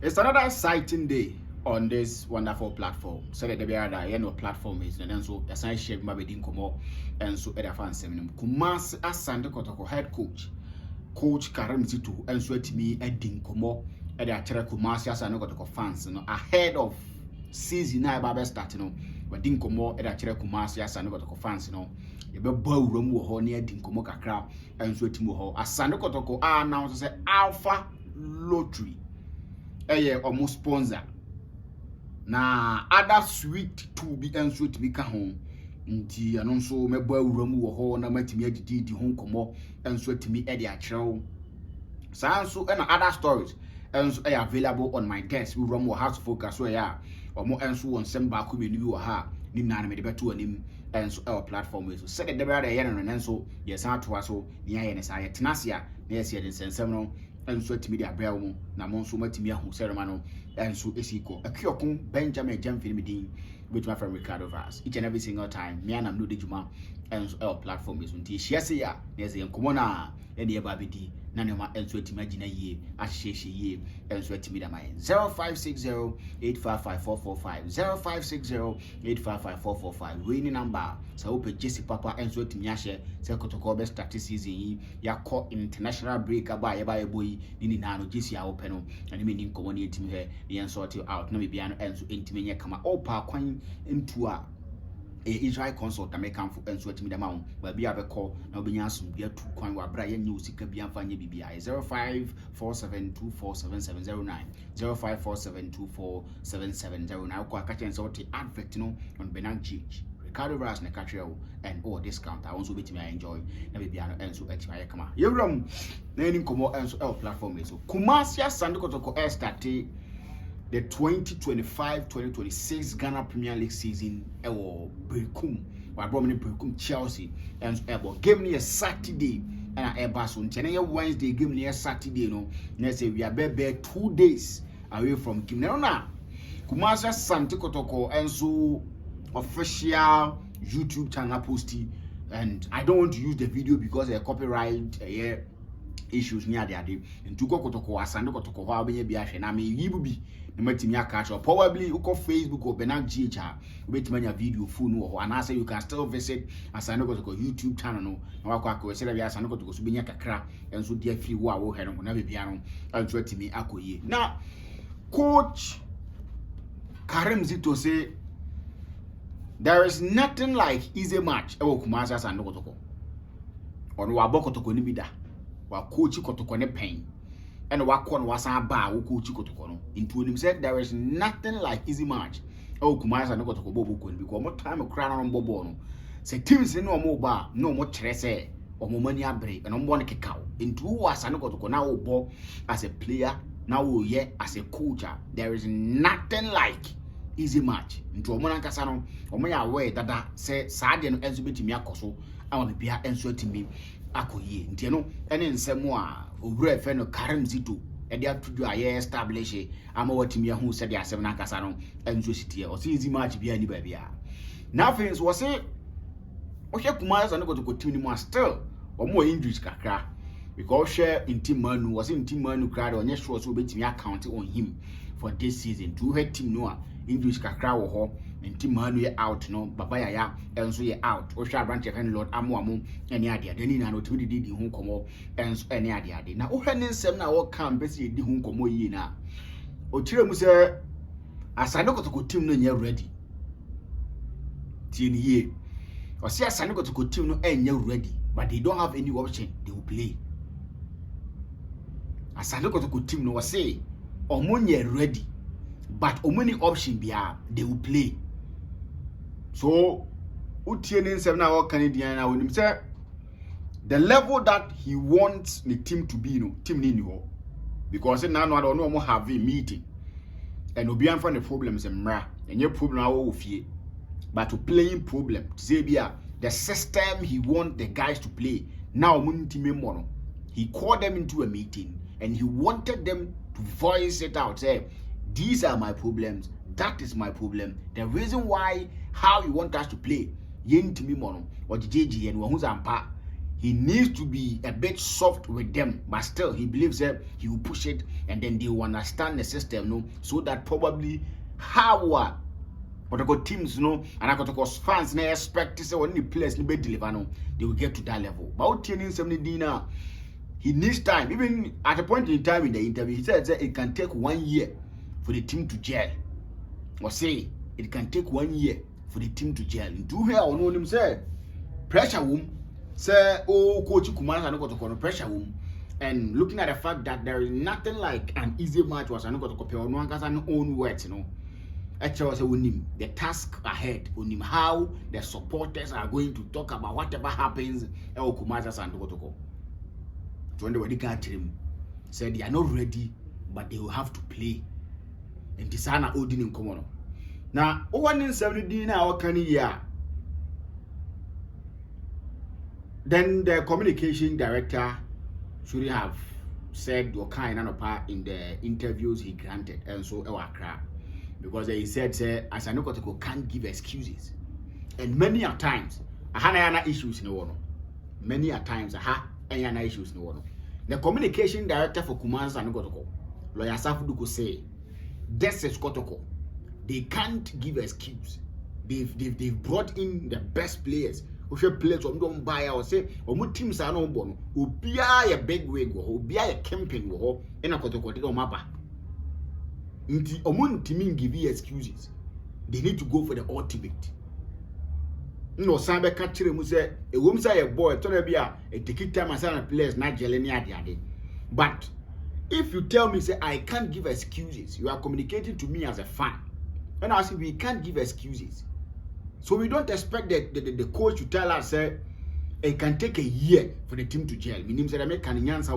It's another exciting day on this wonderful platform. So that the other platform is, and then so as I share my wedding come and so at a fan seminar. Kumasi as Team-Kotoko head coach Karim Zito, and so at me a dinkomo at the Achara Kumasi as Team-Kotoko fans, ahead of season I Baba starting, but dinkomo at the Achara Kumasi as Team-Kotoko fans, you be bow room wo near dinkomo kakra and so Timo as Team-Kotoko are now to say Alpha Lottery. Almost sponsor na other sweet to be and sweet be ka home nti ano so mebo awuram wo ho na matimi agidi ho komo enso atimi e de akyerew sanso and other stories enso available on my desk we rom wo house focus so omo enso won sem ba ko menu wo ha nim na me de beto anim enso our platform so said the brother ye no nenso yes atoa so ne aye ne sa ye tenasia na yes ye den sensem no enso atimi de abra wo na mo nso matimi ahu serema no enso esiko akiokun Benjamin Jamfilmidin with my friend Ricardo Vaz each and every single time me and am no dejuma enso our platform is unti hia ya na ze enkomo na ene eba bedi na ne ma enso atimi agina yie ahyehye yie enso atimi da mai 0560855445 0560855445 we ni number so open Jesse Papa enso atimi ahye se Kotoko be start season yi yakọ international break aba ye ba ye boy ni na no Jesse a open no and me ni nkomo ni atimi he the sort you out na me bia no enso entimi nye kama opa kwan into a Israel consult American for and sweat me the mount where be a call now be answered be a 2 coin where Brian news can be fanya BBI 0547247709 0547247709 kwa catch and sort advert no on Benang Chich Ricardo Vaz na catch and discount I also bet me I enjoy na be and so expire kama yewram na any komo and so our platform so Kumasi Team-Kotoko start the 2025-2026 Ghana Premier League season ewo Berekum wa bromini Berekum Chelsea and ebo game near Saturday and eba so ntene Wednesday game near Saturday no na say we are be 2 days away from game na Kumasi Team-Kotoko and so official YouTube channel posty and I don't want to use the video because a copyright issues near the day and to go Kotoko Team-Kotoko ho abenye bi ahwe na me yibubi na matimi aka probably uko Facebook or Benang GH wetimi anya video full no and I say you can still visit Team-Kotoko YouTube channel no na wakọ akọ say bia Team-Kotoko so benya kakra enso dia free wo a wo hwe no na bia no enso atimi akoye na coach Karim Zito say there is nothing like easy match ewo Kumasi Team-Kotoko ono wa Kotoko ni bi da wa coach Kotoko ne pen and wakon wasan ba wo coach Kotoko no into him said there is nothing like easy match oh Kumasi Team-Kotoko bobo ko because mo time kra na bobo no say teams no mo ba no mo kire say omo mani abre and omo ne kekao into Team-Kotoko na wo bo as a player now wo ye as a coach there is nothing like easy match into omo nankasa no omo ya aware dada say saade no enso betimi akoso ama bibia enso atimi akoye nti no ene nsemo a owura efe no Karim Zito e dia tudu aye establish ama watimi ahu se dia asem na kasa no enso sitie o se easy match bia ni ba bia na fins wo se o hwe Kumasi Team-Kotoko team ni mo still o mo injuries kakra because share in team manu was in team manu crowd on sure so betimi account on him for this season to her team no injuries kakra wo ho and team manu ye out no baba yaya enso ye out o hwa branch fan Lord amoamo ene ade ni na no timi di hu komo enso ene ade na o hwe ne nsem na wo kan besi di hu komo yi na o tire mu se Team-Kotoko team no nye ready tin ye o se Team-Kotoko team no enye ready but they don't have any option they will play Team-Kotoko team no say omonye ready but omoni option bia they will play so utie ne nsem na wo Canadian na wonim say the level that he wants the team to be no team ni ho because now no mo have a meeting and obi an for the problems emra enye problem awo ofie but to playing problem say bia the system he want the guys to play now munitime mo no he called them into a meeting and he wanted them to voice it out say these are my problems, that is my problem, the reason why how you want us to play yentimi mo no o jejeje no hu zampa he needs to be a bit soft with them, but still he believes that he will push it, and then they will understand the system, no, so that probably how Kotoko teams, no, and Kotoko fans na expect to say when the players ni be deliver, no, they will get to that level. But what training 70 now, he needs time. Even at a point in time in the interview, he said that it can take 1 year for the team to gel. Or say it can take 1 year for the team to gel. Do here or no him say pressure room. Say oh coach Kumasa no Kotoko pressure room. And looking at the fact that there is nothing like an easy match was no Kotoko no one own words, you know. Actually, the task ahead, how the supporters are going to talk about whatever happens. Kumasa and Kotoko. So when they got him, said they are not ready, but they will have to play. And Tisana Odin in common. Now, 170 now can year. Then the communication director should have said your kind of part in the interviews he granted, and so Ewakra. Because he said, as I know, Kotoko can't give excuses. And many a times, I had issues in the world. Many a times, I had issues in the world. The communication director for Kumasa and Kotoko, Lawyer Safuduko, say, this is Kotoko. They can't give excuse. They've brought in the best players. If your players don't buy or say, or more teams are no born, who be a big wig, who be a camping, in a Kotoko mapper. Nti omun team give you excuses. They need to go for the ultimate. No sabe catcher mu say a woman say a boy to be a take time and players not gelling ade. But if you tell me say I can't give excuses, you are communicating to me as a fan. And I say we can't give excuses. So we don't expect the coach to tell us say it can take a year for the team to gel. Meaning say make can answer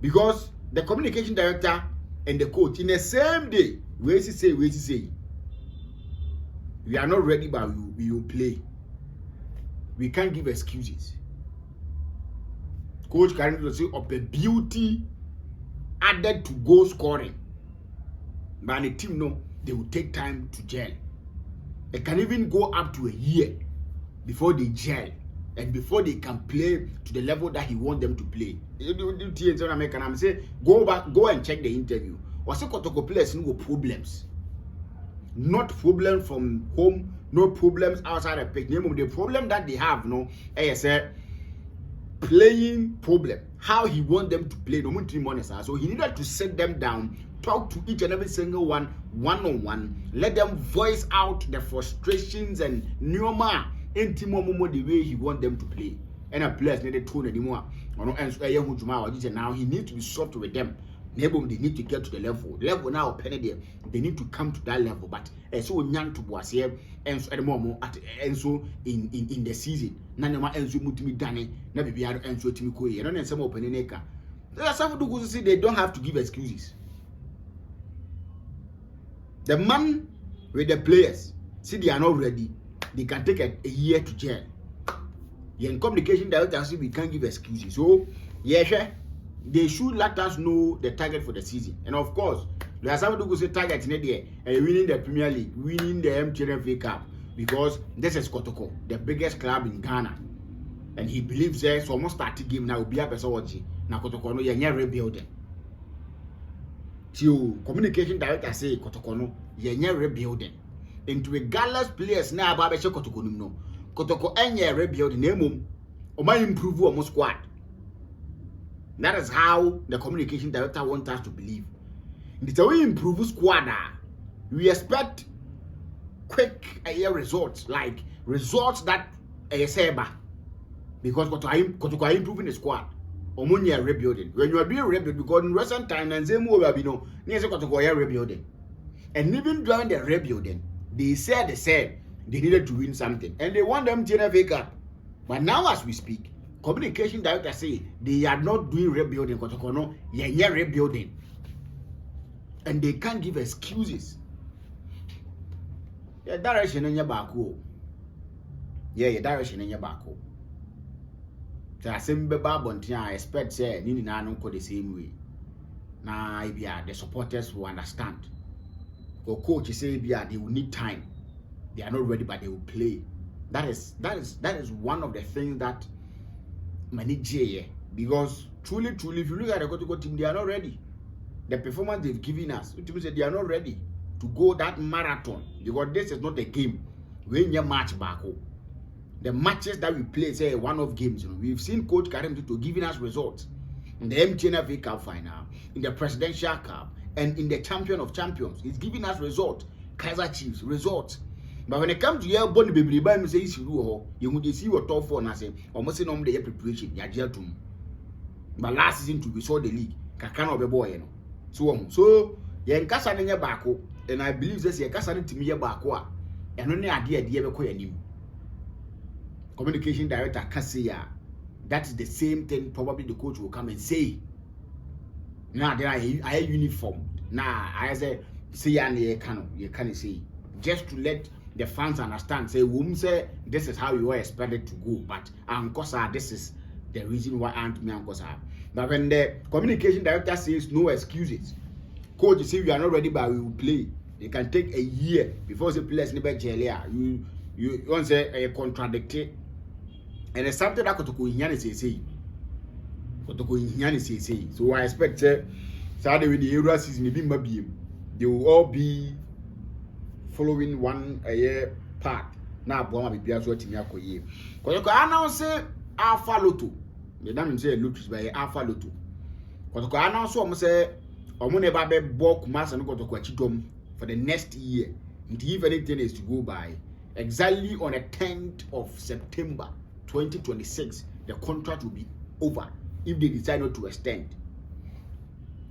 because the communication director and the coach in the same day, we say, we are not ready, but we will play. We can't give excuses. Coach can say of the beauty added to goal scoring. But the team know they will take time to gel. It can even go up to a year before they gel and before they can play to the level that he wants them to play. I'm say go and check the interview. Was Kotoko players no problems? Not problem from home, no problems outside the pitch. The problem that they have, no, is a playing problem. How he want them to play, no money. So he needed to sit them down, talk to each and every single one on one, let them voice out the frustrations and neoma intimo the way he want them to play. And a players needed tone anymore. Now he needs to be soft with them. They need to get to the level. The level now, penny they need to come to that level. But so young to was here, and so at the moment, and so in the season, Nanama and so mutimi dani, never be able and so timiko, and some opening acre. There are some who say they don't have to give excuses. The man with the players, see they are not ready, they can take a year to gel. In communication director say we can't give excuses. So yeah, they should let us know the target for the season. And of course, there are some who say target in the winning the Premier League, winning the MTN Cup, because this is Kotoko, the biggest club in Ghana. And he believes there's almost 30 game now will be up as now Kotoko no you're rebuilding. So communication director say Kotoko no you're rebuilding. Into regardless players now about Kotoko no. Kotoko enye rebuild name o ma improve our squad. That is how the communication director wants us to believe. It's a way improve squad. We expect quick results, like results that saber because Kotoko are improving the squad. Omonia rebuilding. When you are doing rebuild, because in recent time and same way we know, near Kotoko are rebuilding. And even during the rebuilding, they said they needed to win something, and they want them to NFA Cup. But now, as we speak, communication director say they are not doing rebuilding. Kotoko no, yeah, rebuilding, and they can't give excuses. Yeah, direction in your back. Yeah, direction in your back. So I say, I expect say Nini na no the same way. Now, the supporters will understand. Because coach say they will need time. They are not ready, but they will play. That is one of the things that manage here, because truly, if you look at the Kotoko team, they are not ready. The performance they've given us, they are not ready to go that marathon, because this is not a game. We in your match back home. The matches that we play, say one-off games, we've seen Coach Karim Zito giving us results in the MTN FA Cup final, in the Presidential Cup, and in the Champion of Champions. He's giving us results. Kaiser Chiefs results. But when it comes to your body, baby, by me say you would see what top four and I say, almost say no the preparation, Yajatum. But last season to be saw the league, Kakano be boy, So yen kasa ne baako, and I believe this yen kasa ne timi ye baako a, eno ne ade be ko yanim. Communication director can say that is the same thing probably the coach will come and say. Now there I uniform. Now I say you can say, just to let the fans understand. Say say this is how you were expected to go, but this is the reason why me But when the communication director says no excuses, coach say we are not ready, but we will play. It can take a year before the players never jail. You want say contradicted. And it's something that Kotoko say. So I expect Saturday with the Euro season they will all be following one year path. Now Boma be as what me akoye. Kotoko announce Alpha Lotto. The name say Lotto is by Alpha Lotto. Kotoko announce say omo never be bok mass and Kotoko achidom for the next year. Until if anything is to go by, exactly on the 10th of September 2026, the contract will be over if they decide not to extend.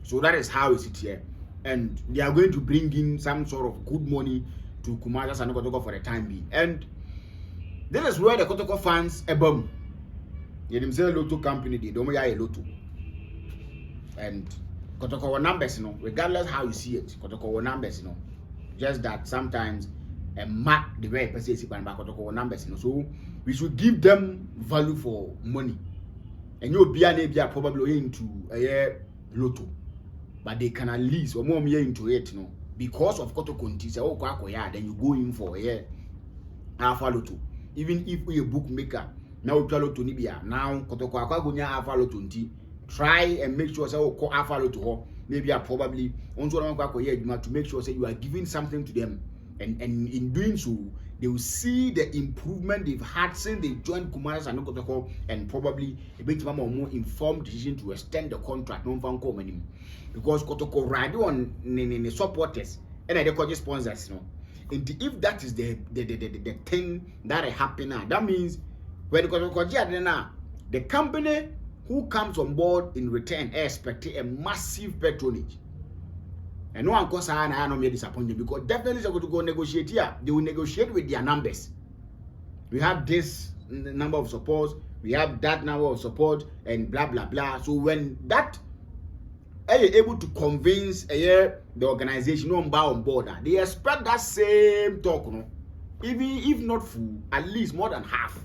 So that is how is it here. And they are going to bring in some sort of good money to Kumasi and Kotoko for the time being. And this is where the Kotoko fans ebom. They themselves Lotto company, they don't a Lotto. And Kotoko numbers, regardless how you see it, Kotoko numbers, just that sometimes mark the way person see Kotoko numbers, so we should give them value for money. And you'll be probably into a Lotto, but they can at least or more into it, because of Kotoko. Say, oh, then you go in for a Alpha Lotto. Even if we a bookmaker, now Lotto Nibia, now Kotoko Alpha Lotto, try and make sure say, oh, call Alpha Lotto, maybe I probably to make sure say you are giving something to them. And in doing so, they will see the improvement they've had since they joined Kumasi and Kotoko, and probably a bit more informed decision to extend the contract. Because Kotoko ride on the supporters and the coach sponsors. And if that is the thing that is happening now, that means when Kotoko the company who comes on board in return expect a massive patronage. And no one cause I no me disappointed, because definitely they're going to go negotiate here. They will negotiate with their numbers. We have this number of supports, we have that number of support, and blah blah blah. So when that are you able to convince the organization on board, they expect that same talk, even if not full, at least more than half.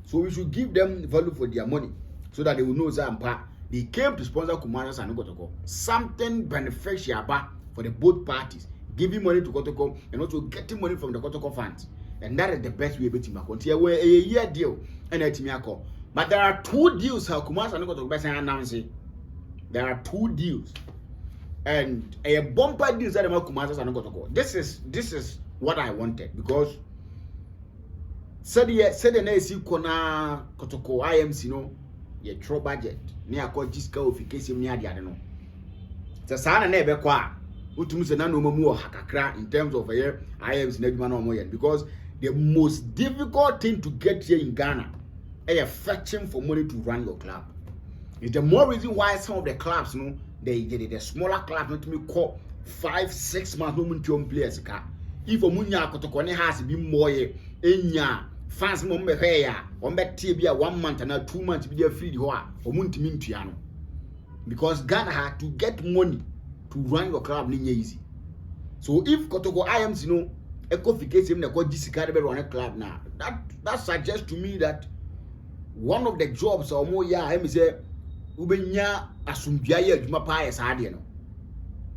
So we should give them value for their money, so that they will know that they came to sponsor Kumasi and Kotoko. Something beneficial for the both parties, giving money to Kotoko and also getting money from the Kotoko fans. And that is the best way to continue. We're a year deal and a but there are two deals how Kumasi and Kotoko announcing. There are two deals. And a bumper deal that about Kumasi and Kotoko. This is what I wanted, because said the next Kona Kotoko IMC your true budget near called disqualification near the other. The son and never qua Utumus and no more hakakra in terms of a IMs Nedman, because the most difficult thing to get here in Ghana is fetching for money to run your club. It's the more reason why some of the clubs, the smaller clubs not to me call 5-6 months no players. If a munya Kotoko has been more enya fans mo mbehwe ya ombete bia 1 month and 2 months be free ho a omuntimi ntua no, because Ghana had to get money to run your club easy. So if Kotoko IMC ecoficate him na go discard be run a club now, that suggests to me that one of the jobs or more him say ubenya asumdua ye adwuma pa ya saade no,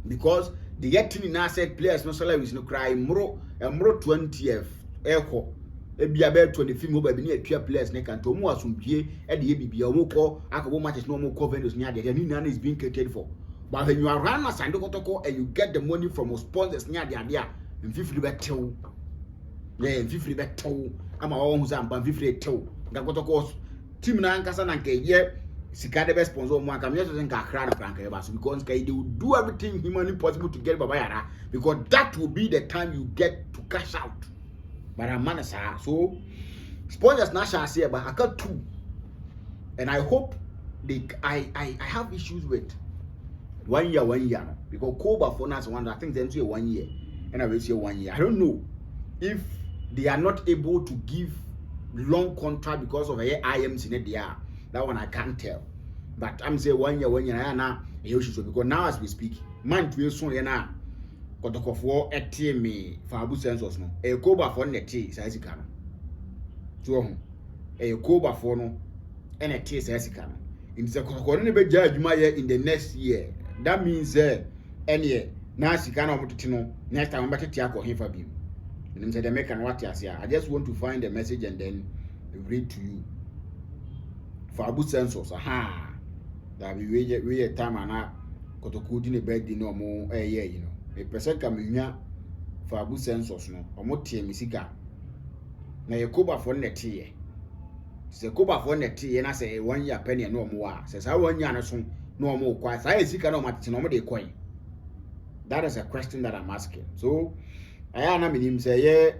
because the getting in asset players no salaries no cry mro 20th echo Ebi abe 25 mo ba bi ne atwa players ne kan to mo asompie e de bibia mo kɔ akɔbɔ matches no mo kɔ venues ne ade de ni is being catered for. But when you are run as Team-Kotoko and you get the money from sponsors ne ade ade a mfifiri betew. Yeah, mfifiri betew. Ama wo hu sa mpa mfifiri tew. Team-Kotoko team na nkasa na nke ye sika de be sponsor mo aka me so nka akra na franka ba so because they will do everything humanly possible to get baba yara because that will be the time you get to cash out. But I'm man so sponsors na shall say but I got two. And I hope I have issues with 1 year because Koba for us one I think them say 1 year and I will say 1 year. I don't know if they are not able to give long contract because of a IMs in it there. That one I can't tell. But I'm saying 1 year now because now as we speak, man to soon na Kotoko for a team for Abu Sensors no. A Koba for net size can. So a Koba for no and a tea size can. In the Kotoko be judge my year in the next year. That means any year now she cannot to know next time better tiako him for him. And said American what I just want to find the message and then read to you. For Abu Sensors, aha. That we a time and a Kotoko didn't bed no more a year, you know. A person can be for Abu Sensors no, or more tea misiga. Now you cover for net tea. Say cover for net tea and I say 1 year penny no more. Says I 1 year no more quite. I see no matter no more coin. That is a question that I'm asking. So I am him say yeah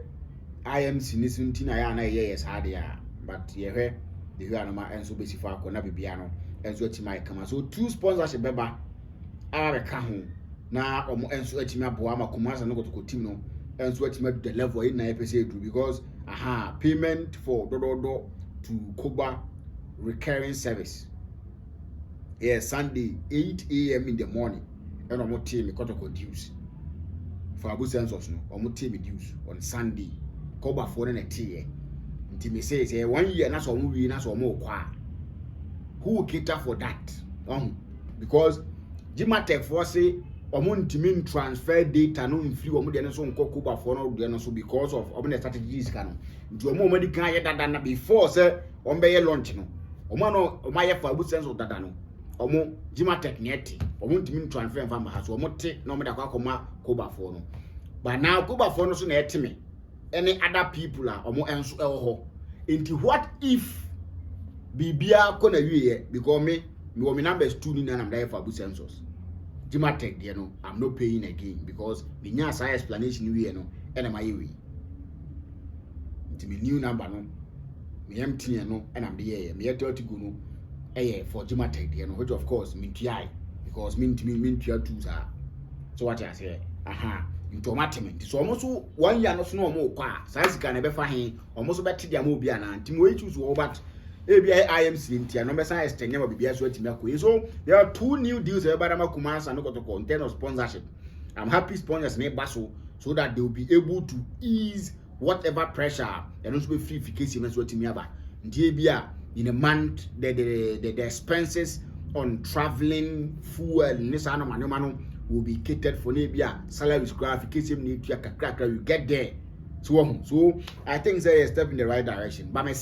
I am sinning I am yes hard yeah but yeah the Huanoma and so basically for Biano and so my come so 2 sponsorship beba are a home now or and so my boama commerce and go to continue and so the level in na episode because payment for do to Koba recurring service. Yes, Sunday 8 a.m. in the morning and I'm not team Kotoko dues. For Abu Sensors no, I'm not team dues on Sunday. Koba for a tea. Until me say 1 year na so movie na so more kwa. Who will cater for that? Because Jimatech for say omo transfer data no influ omo de no so nko Koba for no de no so because of omo strategies kan. Nti omo di kan ye dada na before say omo be ye launch no. Omo no omo ye for Abu Sensors dada no. Omo Jimatech net omo ntimi transfer mfa ma so omo te na omo da kwa koma Koba for no. But now Koba for no so na etime any other people are omo enso eho. Into what if bibia kona wiye because me numbers 2 ni na am there for Abu Sensors. Jimatech there no I'm not paying again because me nya say explanation wiye no and am ayewe. Into me new number no me MTN no and am there me 30 go no for Jimatech there no which of course me TI because me TI tools are so what I say into automatic so almost 1 year no so no more kwa size can be fa hin almost better dia mo bia na ntimo we choose wo but IMC ntia no be say extend ma bibia so atimi akoyi so there are 2 new deals everybody ma Kumasi and Kotoko in terms of sponsorship. I'm happy sponsors may baso so that they will be able to ease whatever pressure and also be free fication so atimi aba ntia bia in a month the expenses on traveling fuel nisa no mano will be catered for nebia salary gratification need to kakra you get there so I think say a step in the right direction but me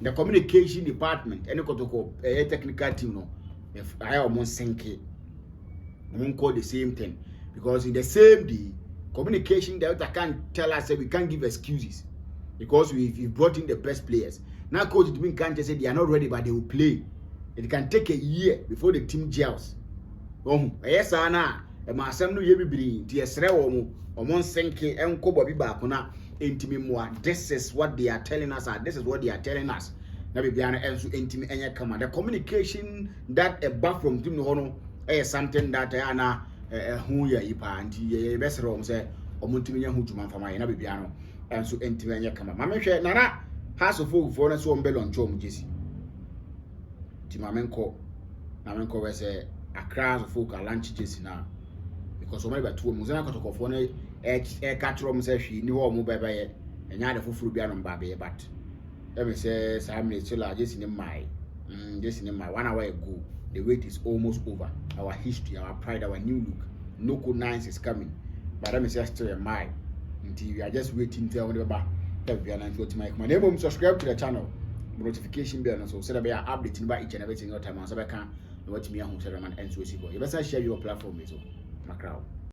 the communication department any Kotoko technical team no if I almost think it won't call the same thing because in the same day communication director can't tell us that we can't give excuses because we've brought in the best players now coach can't just say they are not ready but they will play. It can take a year before the team gels. Yes, Anna, and my son no ye be TSR or Senke and Kobo Bibakuna intimate. This is what they are telling us, and this is what they are telling us. Nabi Biana and so intimate and come. The communication that a buff from Team Hono is something that Anna who ya ipa and ye best room say or Muntimia Hutuman for my Nabibiano and so intimate and come. Mamma Nana has a full for us one bell on Chom Jesse. Timamenko was a crowd of folk lunch Jesse now because so many 2 Muzana Kotoko for a catcher says she knew all mobile by it and had a full bian baby but let me say Sam still just in my 1 hour ago. The wait is almost over. Our history, our pride, our new look. No good nines is coming. But let me say still a mile until we are just waiting till every and what my name subscribe to the channel notification bell so that be updating about each and every single time so I can what me who say man and so you better share your platform so macro